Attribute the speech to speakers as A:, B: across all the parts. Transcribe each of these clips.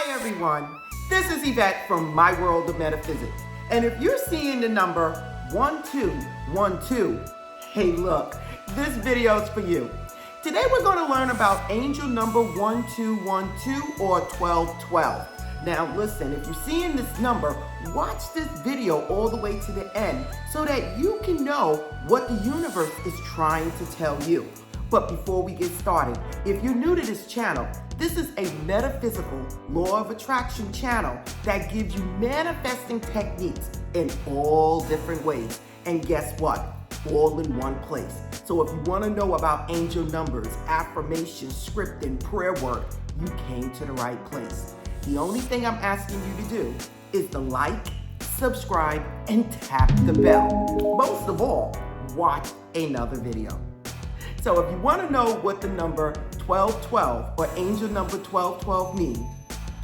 A: Hi everyone, this is Yvette from My World of Metaphysics. And if you're seeing the number 1212, hey look, this video is for you. Today we're going to learn about angel number 1212 or 1212. Now listen, if you're seeing this number, watch this video all the way to the end so that you can know what the universe is trying to tell you. But before we get started, if you're new to this channel, this is a metaphysical law of attraction channel that gives you manifesting techniques in all different ways. And guess what? All in one place. So if you want to know about angel numbers, affirmations, scripting, prayer work, you came to the right place. The only thing I'm asking you to do is to like, subscribe, and tap the bell. Most of all, watch another video. So if you want to know what the number 1212 or angel number 1212 means,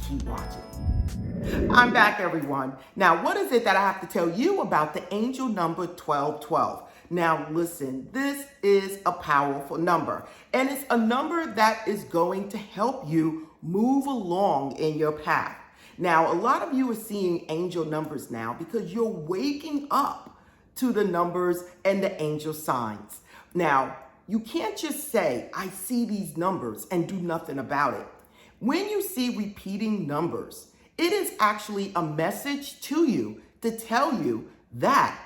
A: keep watching. I'm back, everyone. Now, what is it that I have to tell you about the angel number 1212? Now, listen, this is a powerful number, and it's a number that is going to help you move along in your path. Now, a lot of you are seeing angel numbers now because you're waking up to the numbers and the angel signs. Now, you can't just say, I see these numbers and do nothing about it. When you see repeating numbers, it is actually a message to you to tell you that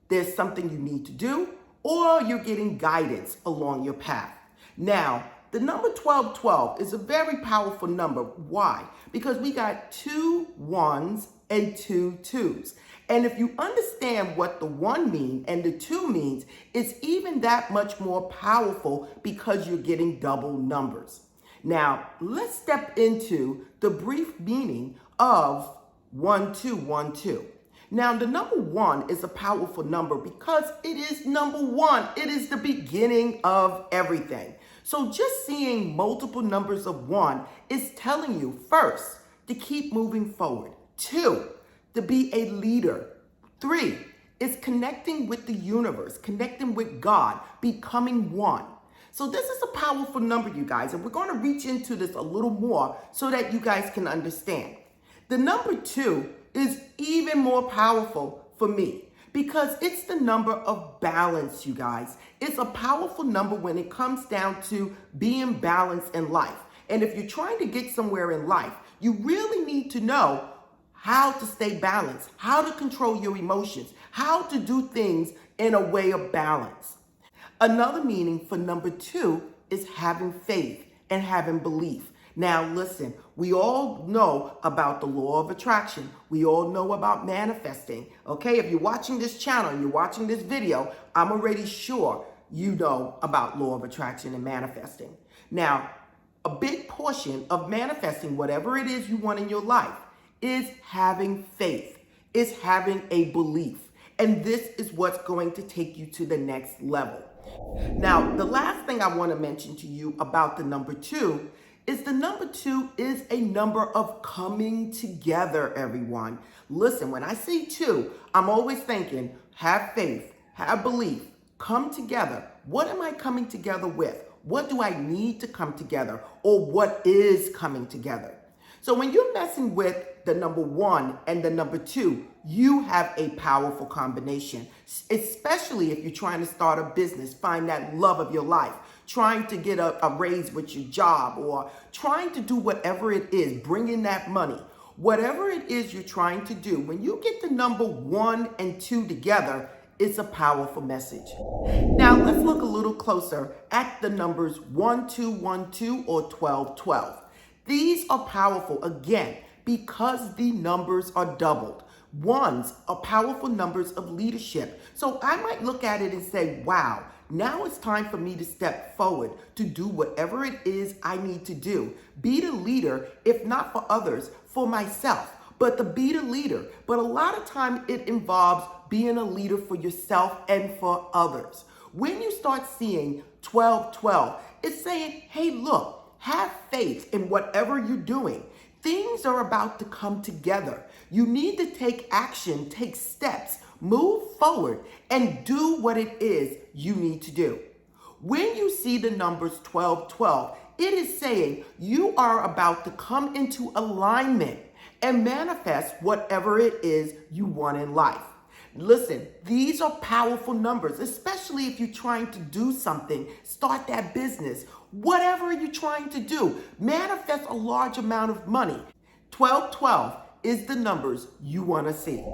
A: there's something you need to do or you're getting guidance along your path. Now, the number 1212 is a very powerful number. Why? Because we got 2 1s and 2 2s. And if you understand what the 1 means and the 2 means, it's even that much more powerful because you're getting double numbers. Now, let's step into the brief meaning of 1212. Now, the number 1 is a powerful number because it is number 1. It is the beginning of everything. So just seeing multiple numbers of 1 is telling you, first, to keep moving forward. 2, to be a leader. 3 is connecting with the universe, connecting with God, becoming one. So this is a powerful number, you guys, and we're going to reach into this a little more so that you guys can understand. The number 2 is even more powerful for me because it's the number of balance, you guys. It's a powerful number when it comes down to being balanced in life. And if you're trying to get somewhere in life, you really need to know how to stay balanced, how to control your emotions, how to do things in a way of balance. Another meaning for number 2 is having faith and having belief. Now listen, we all know about the law of attraction. We all know about manifesting. Okay, if you're watching this channel and you're watching this video, I'm already sure you know about law of attraction and manifesting. Now, a big portion of manifesting whatever it is you want in your life is having faith, is having a belief. And this is what's going to take you to the next level. Now, the last thing I want to mention to you about the number 2 is the number 2 is a number of coming together, everyone. Listen, when I say 2, I'm always thinking, have faith, have belief, come together. What am I coming together with? What do I need to come together? Or what is coming together? So when you're messing with the number 1 and the number 2, you have a powerful combination, especially if you're trying to start a business, find that love of your life, trying to get a raise with your job, or trying to do whatever it is, bring in that money. Whatever it is you're trying to do, when you get the number 1 and 2 together, it's a powerful message. Now let's look a little closer at the numbers 1212 or 1212. These are powerful, again, because the numbers are doubled. 1s are powerful numbers of leadership. So I might look at it and say, wow, now it's time for me to step forward to do whatever it is I need to do. Be the leader, if not for others, for myself, but to be the leader. But a lot of time it involves being a leader for yourself and for others. When you start seeing 1212, it's saying, hey, look, have faith in whatever you're doing. Things are about to come together. You need to take action, take steps, move forward, and do what it is you need to do. When you see the numbers 1212, it is saying you are about to come into alignment and manifest whatever it is you want in life. Listen, these are powerful numbers, especially if you're trying to do something, start that business, whatever you're trying to do, manifest a large amount of money. 1212 is the numbers you want to see.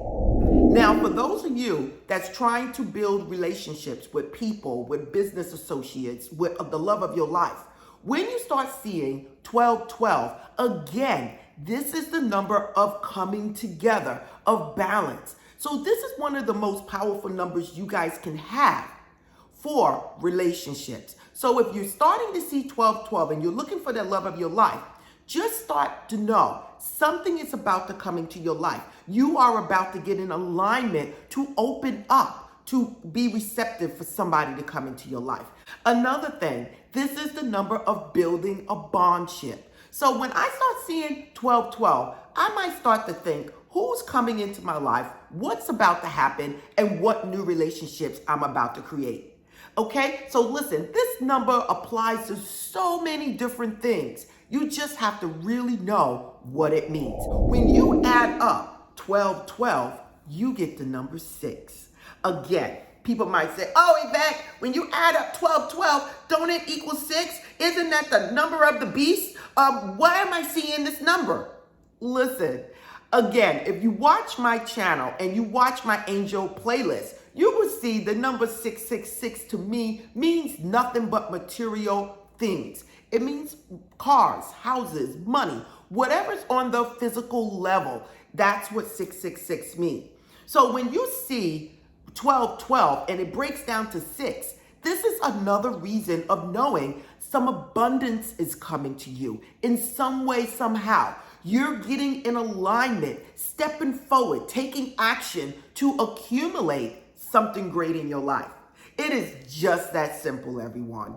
A: Now, for those of you that's trying to build relationships with people, with business associates, with the love of your life, when you start seeing 1212, again, this is the number of coming together, of balance. So this is one of the most powerful numbers you guys can have for relationships. So if you're starting to see 1212 and you're looking for the love of your life, just start to know something is about to come into your life. You are about to get in alignment to open up, to be receptive for somebody to come into your life. Another thing, this is the number of building a bondship. So when I start seeing 1212, I might start to think, who's coming into my life, what's about to happen, and what new relationships I'm about to create. Okay, so listen, this number applies to so many different things. You just have to really know what it means. When you add up 1212, you get the number 6. Again, people might say, oh, Yvette, when you add up 1212, don't it equal 6? Isn't that the number of the beast? Why am I seeing this number? Listen, again, if you watch my channel and you watch my angel playlist, you will see the number 666 to me means nothing but material things. It means cars, houses, money, whatever's on the physical level. That's what 666 means. So when you see 1212 and it breaks down to 6, this is another reason of knowing some abundance is coming to you in some way, somehow. You're getting in alignment, stepping forward, taking action to accumulate something great in your life. It is just that simple, everyone.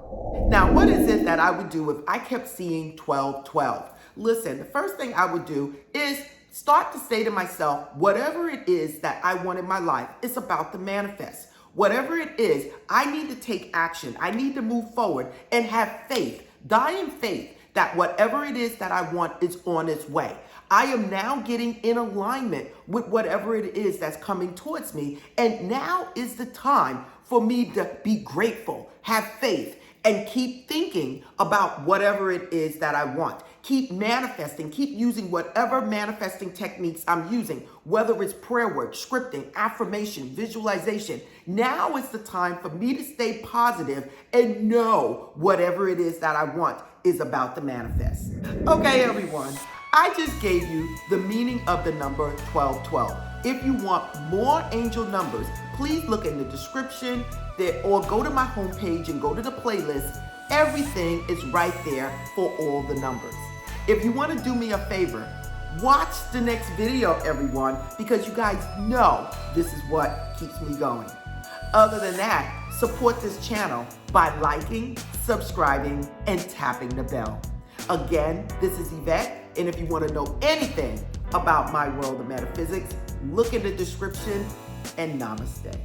A: Now, what is it that I would do if I kept seeing 1212? Listen, the first thing I would do is start to say to myself, whatever it is that I want in my life, it's about to manifest. Whatever it is, I need to take action. I need to move forward and have faith, die in faith that whatever it is that I want is on its way. I am now getting in alignment with whatever it is that's coming towards me. And now is the time for me to be grateful, have faith, and keep thinking about whatever it is that I want. Keep manifesting, keep using whatever manifesting techniques I'm using, whether it's prayer work, scripting, affirmation, visualization. Now is the time for me to stay positive and know whatever it is that I want is about to manifest. Okay, everyone, I just gave you the meaning of the number 1212. If you want more angel numbers, please look in the description there or go to my homepage and go to the playlist. Everything is right there for all the numbers. If you want to do me a favor, watch the next video, everyone, because you guys know this is what keeps me going. Other than that, support this channel by liking, subscribing, and tapping the bell. Again, this is Yvette, and if you want to know anything about my world of metaphysics, look in the description, and namaste.